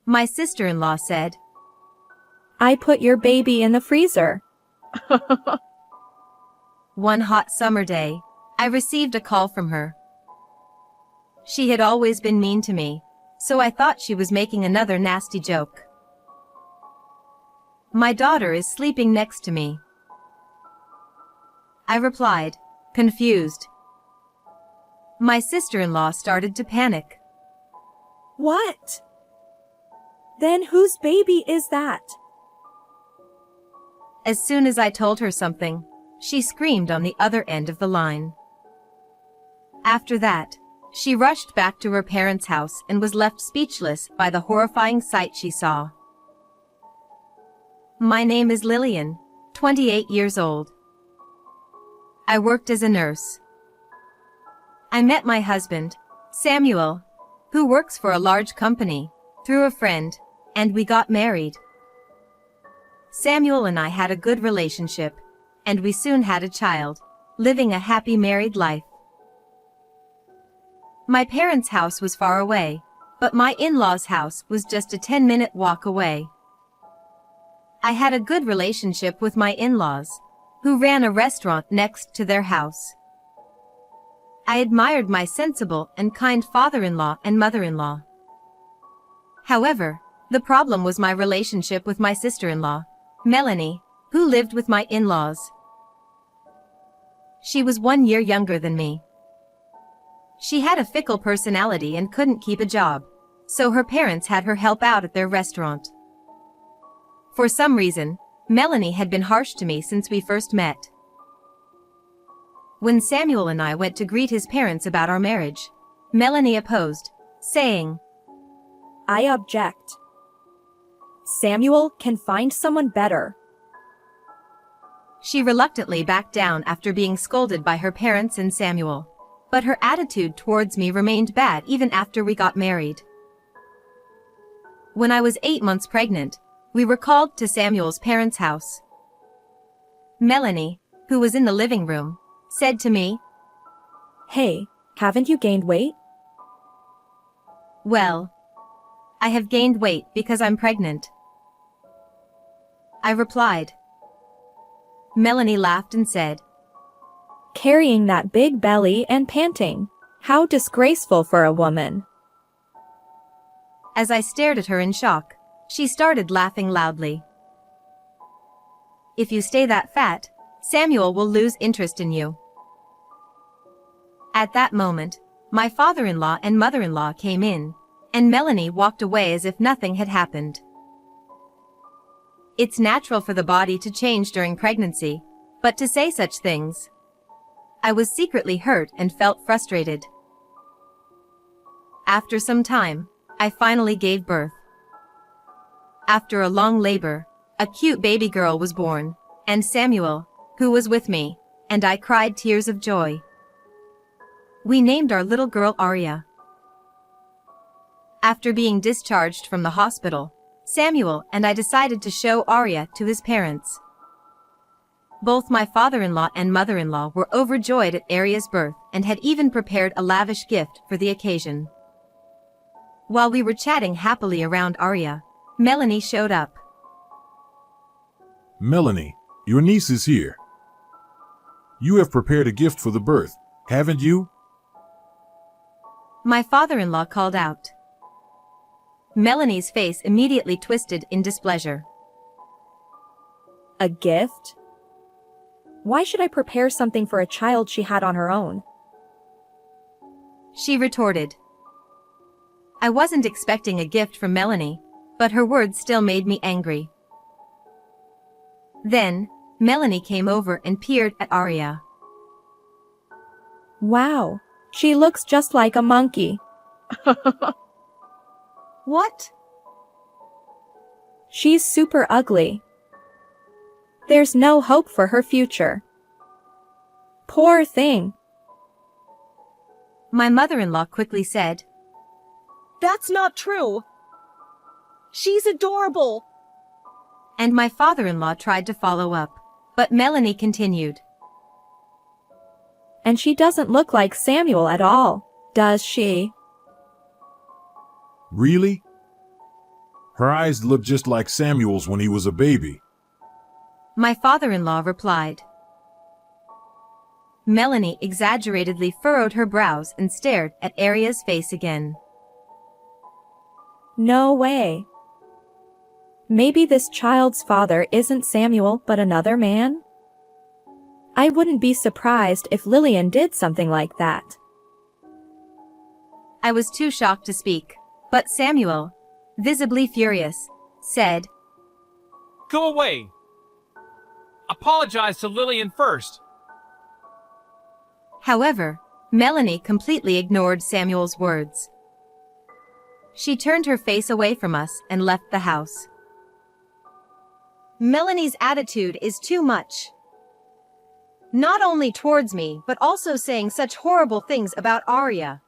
My sister-in-law said. I put your baby in the freezer. One hot summer day, I received a call from her. She had always been mean to me, so I thought she was making another nasty joke. My daughter is sleeping next to me, I replied, confused. My sister-in-law started to panic. What? Then whose baby is that? As soon as I told her something, she screamed on the other end of the line. After that, she rushed back to her parents' house and was left speechless by the horrifying sight she saw. My name is Lillian, 28 years old. I worked as a nurse. I met my husband, Samuel, who works for a large company, through a friend, and we got married. Samuel and I had a good relationship, and we soon had a child, living a happy married life. My parents' house was far away, but my in-laws' house was just a 10-minute walk away. I had a good relationship with my in-laws, who ran a restaurant next to their house. I admired my sensible and kind father-in-law and mother-in-law. However, the problem was my relationship with my sister-in-law, Melanie, who lived with my in-laws. She was 1 year younger than me. She had a fickle personality and couldn't keep a job, so her parents had her help out at their restaurant. For some reason, Melanie had been harsh to me since we first met. When Samuel and I went to greet his parents about our marriage, Melanie opposed, saying, I object. Samuel can find someone better. She reluctantly backed down after being scolded by her parents and Samuel, but her attitude towards me remained bad even after we got married. When I was 8 months pregnant, we were called to Samuel's parents' house. Melanie, who was in the living room, said to me, Hey, haven't you gained weight? Well, I have gained weight because I'm pregnant, I replied. Melanie laughed and said, Carrying that big belly and panting. How disgraceful for a woman. As I stared at her in shock, she started laughing loudly. If you stay that fat, Samuel will lose interest in you. At that moment, my father-in-law and mother-in-law came in, and Melanie walked away as if nothing had happened. It's natural for the body to change during pregnancy, but to say such things. I was secretly hurt and felt frustrated. After some time, I finally gave birth. After a long labor, a cute baby girl was born, and Samuel, who was with me, and I cried tears of joy. We named our little girl Aria. After being discharged from the hospital, Samuel and I decided to show Aria to his parents. Both my father-in-law and mother-in-law were overjoyed at Aria's birth and had even prepared a lavish gift for the occasion. While we were chatting happily around Aria, Melanie showed up. Melanie, your niece is here. You have prepared a gift for the birth, haven't you? My father-in-law called out. Melanie's face immediately twisted in displeasure. A gift? Why should I prepare something for a child she had on her own? She retorted. I wasn't expecting a gift from Melanie, but her words still made me angry. Then, Melanie came over and peered at Aria. Wow, she looks just like a monkey. What? She's super ugly. There's no hope for her future. Poor thing. My mother-in-law quickly said, That's not true. She's adorable. And my father-in-law tried to follow up, but Melanie continued. And she doesn't look like Samuel at all, does she? Really? Her eyes look just like Samuel's when he was a baby. My father-in-law replied. Melanie exaggeratedly furrowed her brows and stared at Arya's face again. No way. Maybe this child's father isn't Samuel but another man? I wouldn't be surprised if Lillian did something like that. I was too shocked to speak, but Samuel, visibly furious, said, Go away. Apologize to Lillian first. However, Melanie completely ignored Samuel's words. She turned her face away from us and left the house. Melanie's attitude is too much. Not only towards me, but also saying such horrible things about Arya.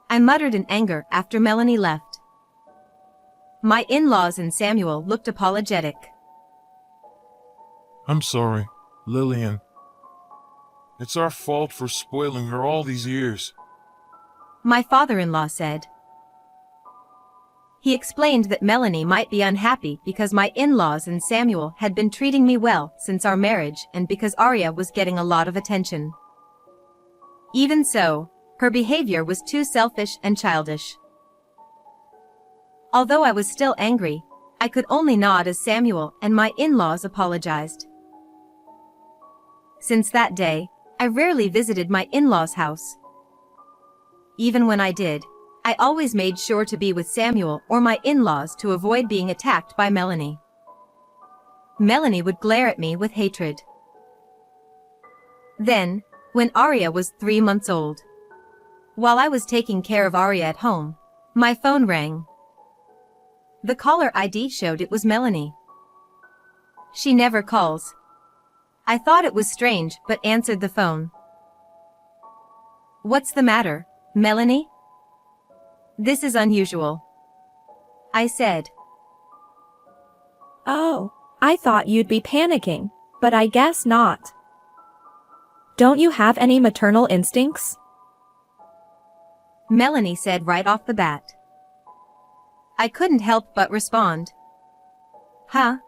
I muttered in anger after Melanie left. My in-laws and Samuel looked apologetic. I'm sorry, Lillian. It's our fault for spoiling her all these years. My father-in-law said. He explained that Melanie might be unhappy because my in-laws and Samuel had been treating me well since our marriage and because Arya was getting a lot of attention. Even so, her behavior was too selfish and childish. Although I was still angry, I could only nod as Samuel and my in-laws apologized. Since that day, I rarely visited my in-laws' house. Even when I did, I always made sure to be with Samuel or my in-laws to avoid being attacked by Melanie. Melanie would glare at me with hatred. Then, when Arya was 3 months old, while I was taking care of Arya at home, my phone rang. The caller ID showed it was Melanie. She never calls. I thought it was strange but answered the phone. What's the matter, Melanie? This is unusual, I said. Oh, I thought you'd be panicking, but I guess not. Don't you have any maternal instincts? Melanie said right off the bat. I couldn't help but respond. Huh?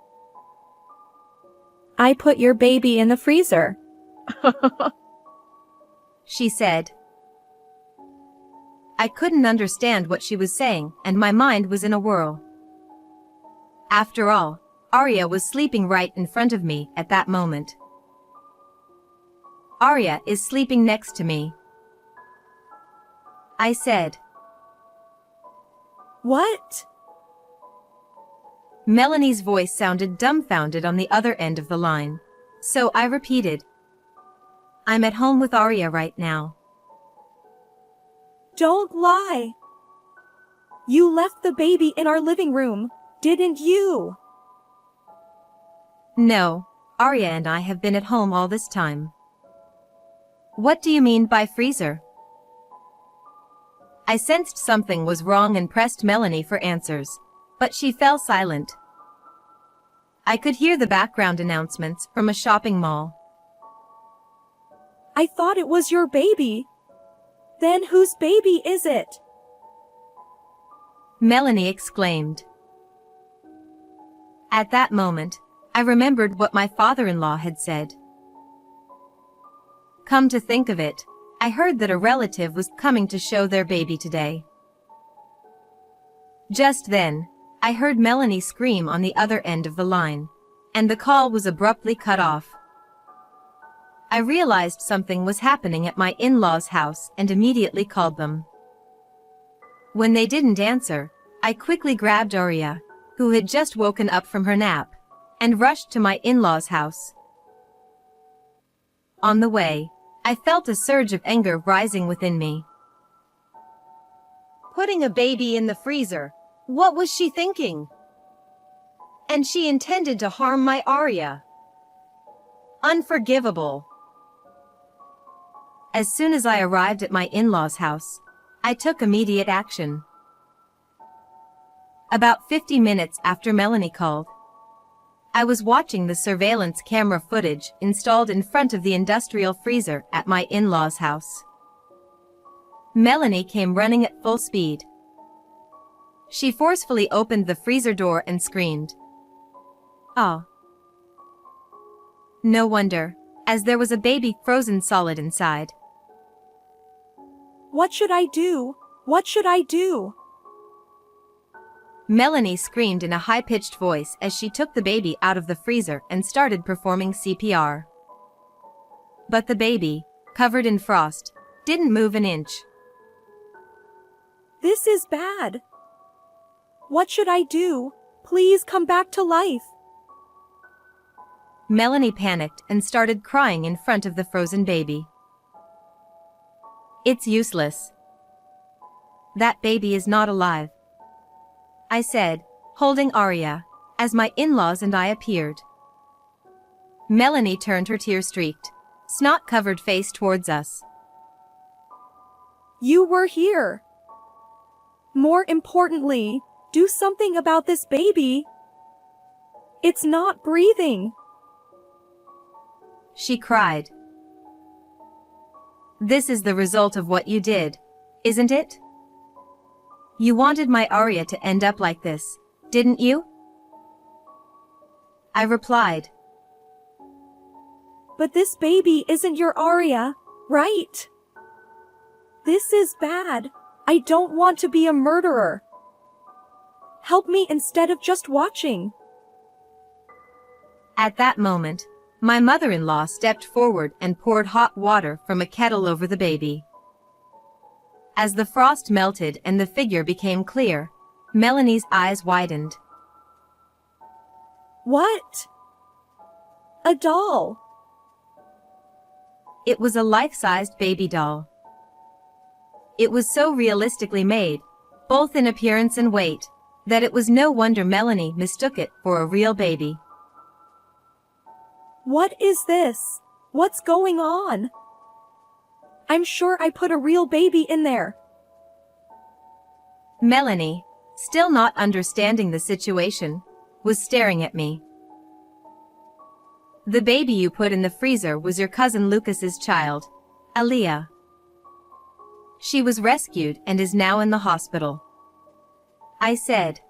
I put your baby in the freezer. She said. I couldn't understand what she was saying, and my mind was in a whirl. After all, Arya was sleeping right in front of me at that moment. Arya is sleeping next to me, I said. What? Melanie's voice sounded dumbfounded on the other end of the line, so I repeated. I'm at home with Arya right now. Don't lie. You left the baby in our living room, didn't you? No, Arya and I have been at home all this time. What do you mean by freezer? I sensed something was wrong and pressed Melanie for answers, but she fell silent. I could hear the background announcements from a shopping mall. I thought it was your baby. Then whose baby is it? Melanie exclaimed. At that moment, I remembered what my father-in-law had said. Come to think of it, I heard that a relative was coming to show their baby today. Just then, I heard Melanie scream on the other end of the line, and the call was abruptly cut off. I realized something was happening at my in-laws' house and immediately called them. When they didn't answer, I quickly grabbed Arya, who had just woken up from her nap, and rushed to my in-laws' house. On the way, I felt a surge of anger rising within me. Putting a baby in the freezer, what was she thinking? And she intended to harm my Arya. Unforgivable. As soon as I arrived at my in-laws' house, I took immediate action. About 50 minutes after Melanie called, I was watching the surveillance camera footage installed in front of the industrial freezer at my in-laws' house. Melanie came running at full speed. She forcefully opened the freezer door and screamed. "Ah!" No wonder, as there was a baby frozen solid inside. What should I do? What should I do? Melanie screamed in a high-pitched voice as she took the baby out of the freezer and started performing CPR. But the baby, covered in frost, didn't move an inch. This is bad. What should I do? Please come back to life. Melanie panicked and started crying in front of the frozen baby. "It's useless. That baby is not alive," I said, holding Arya, as my in-laws and I appeared. Melanie turned her tear-streaked, snot-covered face towards us. You were here. More importantly, do something about this baby. It's not breathing. She cried. "This is the result of what you did, isn't it? You wanted my Arya to end up like this, didn't you?" I replied. But this baby isn't your Arya, right? This is bad. I don't want to be a murderer. Help me instead of just watching. At that moment, my mother-in-law stepped forward and poured hot water from a kettle over the baby. As the frost melted and the figure became clear, Melanie's eyes widened. What? A doll. It was a life-sized baby doll. It was so realistically made, both in appearance and weight, that it was no wonder Melanie mistook it for a real baby. What is this? What's going on? I'm sure I put a real baby in there. Melanie, still not understanding the situation, was staring at me. "The baby you put in the freezer was your cousin Lucas's child, Aaliyah. She was rescued and is now in the hospital," I said.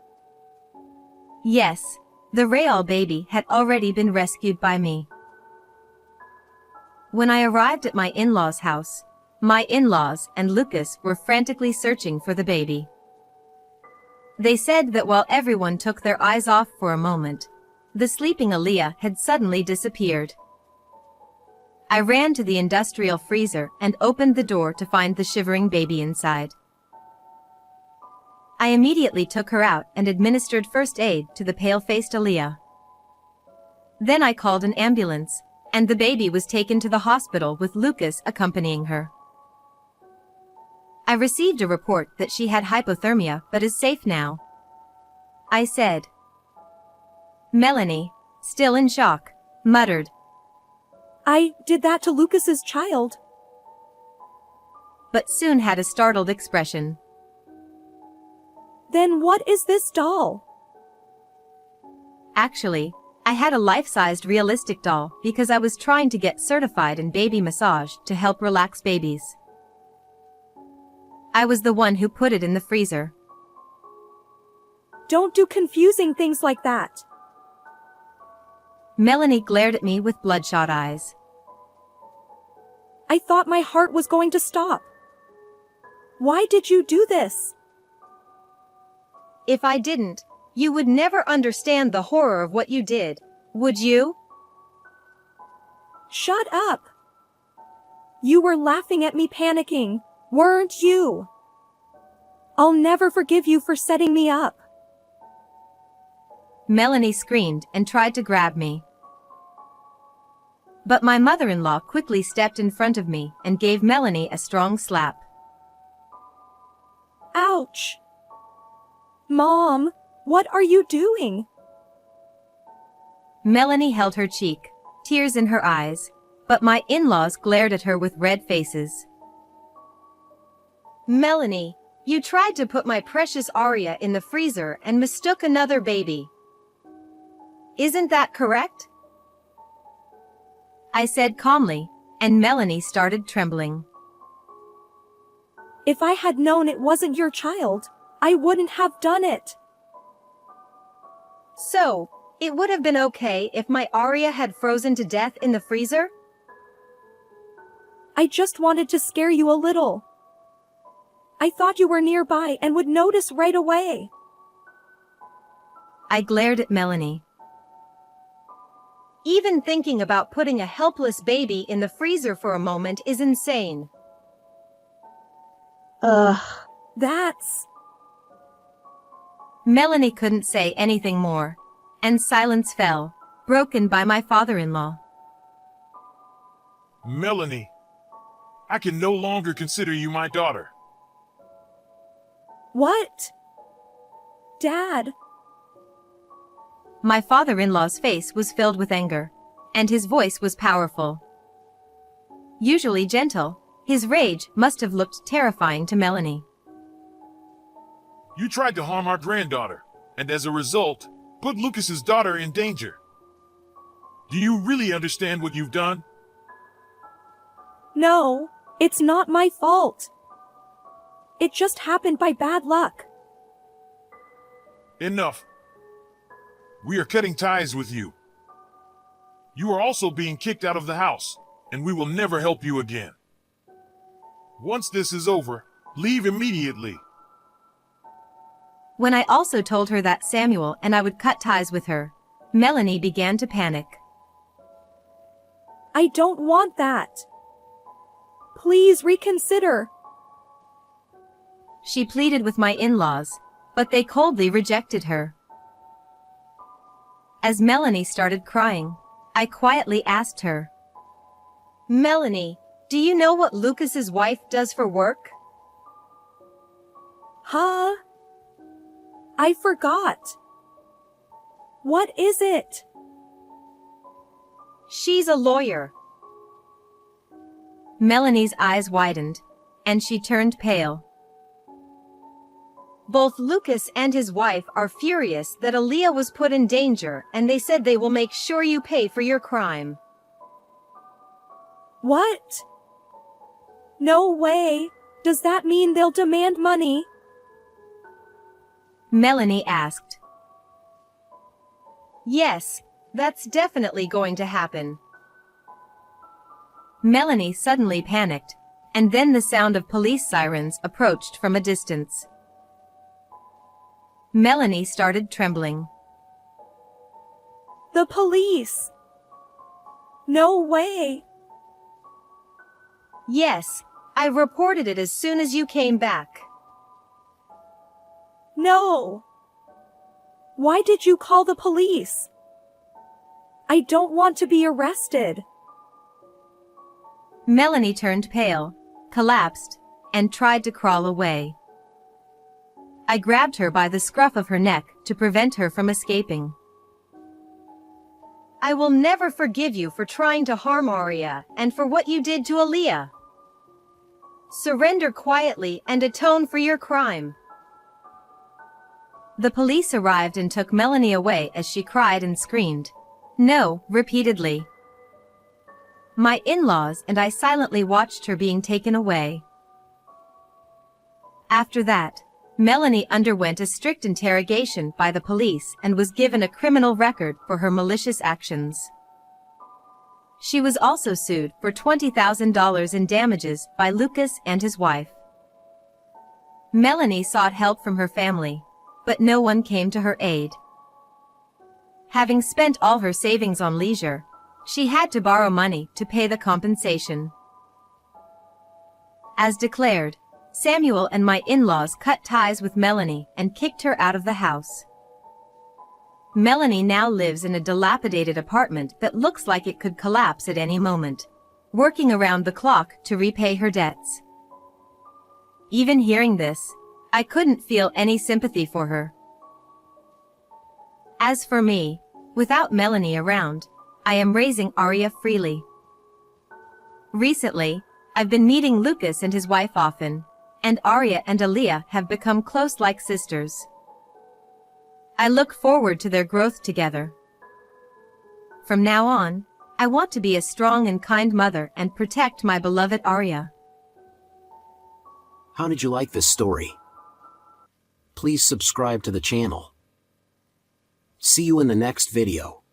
Yes, the Rayal baby had already been rescued by me. When I arrived at my in-laws' house, my in-laws and Lucas were frantically searching for the baby. They said that while everyone took their eyes off for a moment, the sleeping Aaliyah had suddenly disappeared. I ran to the industrial freezer and opened the door to find the shivering baby inside. I immediately took her out and administered first aid to the pale-faced Aaliyah. Then I called an ambulance, and the baby was taken to the hospital with Lucas accompanying her. I received a report that she had hypothermia but is safe now, I said. Melanie, still in shock, muttered. I did that to Lucas's child. But soon had a startled expression. Then what is this doll? Actually, I had a life-sized realistic doll because I was trying to get certified in baby massage to help relax babies. I was the one who put it in the freezer. Don't do confusing things like that. Melanie glared at me with bloodshot eyes. I thought my heart was going to stop. Why did you do this? If I didn't, you would never understand the horror of what you did, would you? Shut up. You were laughing at me panicking, weren't you? I'll never forgive you for setting me up. Melanie screamed and tried to grab me. But my mother-in-law quickly stepped in front of me and gave Melanie a strong slap. Ouch! Mom, what are you doing? Melanie held her cheek, tears in her eyes, but my in-laws glared at her with red faces. Melanie, you tried to put my precious Arya in the freezer and mistook another baby. Isn't that correct? I said calmly, and Melanie started trembling. If I had known it wasn't your child, I wouldn't have done it. So, it would have been okay if my Arya had frozen to death in the freezer? I just wanted to scare you a little. I thought you were nearby and would notice right away. I glared at Melanie. Even thinking about putting a helpless baby in the freezer for a moment is insane. That's... Melanie couldn't say anything more, and silence fell, broken by my father-in-law. Melanie, I can no longer consider you my daughter. What? Dad? My father-in-law's face was filled with anger, and his voice was powerful. Usually gentle, his rage must have looked terrifying to Melanie. You tried to harm our granddaughter, and as a result, put Lucas's daughter in danger. Do you really understand what you've done? No, it's not my fault. It just happened by bad luck. Enough. We are cutting ties with you. You are also being kicked out of the house, and we will never help you again. Once this is over, leave immediately. When I also told her that Samuel and I would cut ties with her, Melanie began to panic. I don't want that. Please reconsider. She pleaded with my in-laws, but they coldly rejected her. As Melanie started crying, I quietly asked her, "Melanie, do you know what Lucas's wife does for work?" Huh? I forgot. What is it? She's a lawyer. Melanie's eyes widened, and she turned pale. Both Lucas and his wife are furious that Aaliyah was put in danger, and they said they will make sure you pay for your crime. What? No way. Does that mean they'll demand money? Melanie asked. Yes, that's definitely going to happen. Melanie suddenly panicked, and then the sound of police sirens approached from a distance. Melanie started trembling. The police. No way. Yes, I reported it as soon as you came back. No. Why did you call the police? I don't want to be arrested. Melanie turned pale, collapsed, and tried to crawl away. I grabbed her by the scruff of her neck to prevent her from escaping. I will never forgive you for trying to harm Arya and for what you did to Aaliyah. Surrender quietly and atone for your crime. The police arrived and took Melanie away as she cried and screamed, "No," repeatedly. My in-laws and I silently watched her being taken away. After that, Melanie underwent a strict interrogation by the police and was given a criminal record for her malicious actions. She was also sued for $20,000 in damages by Lucas and his wife. Melanie sought help from her family, but no one came to her aid. Having spent all her savings on leisure, she had to borrow money to pay the compensation. As declared, Samuel and my in-laws cut ties with Melanie and kicked her out of the house. Melanie now lives in a dilapidated apartment that looks like it could collapse at any moment, working around the clock to repay her debts. Even hearing this, I couldn't feel any sympathy for her. As for me, without Melanie around, I am raising Arya freely. Recently, I've been meeting Lucas and his wife often, and Arya and Aaliyah have become close like sisters. I look forward to their growth together. From now on, I want to be a strong and kind mother and protect my beloved Arya. How did you like this story? please subscribe to the channel. See you in the next video.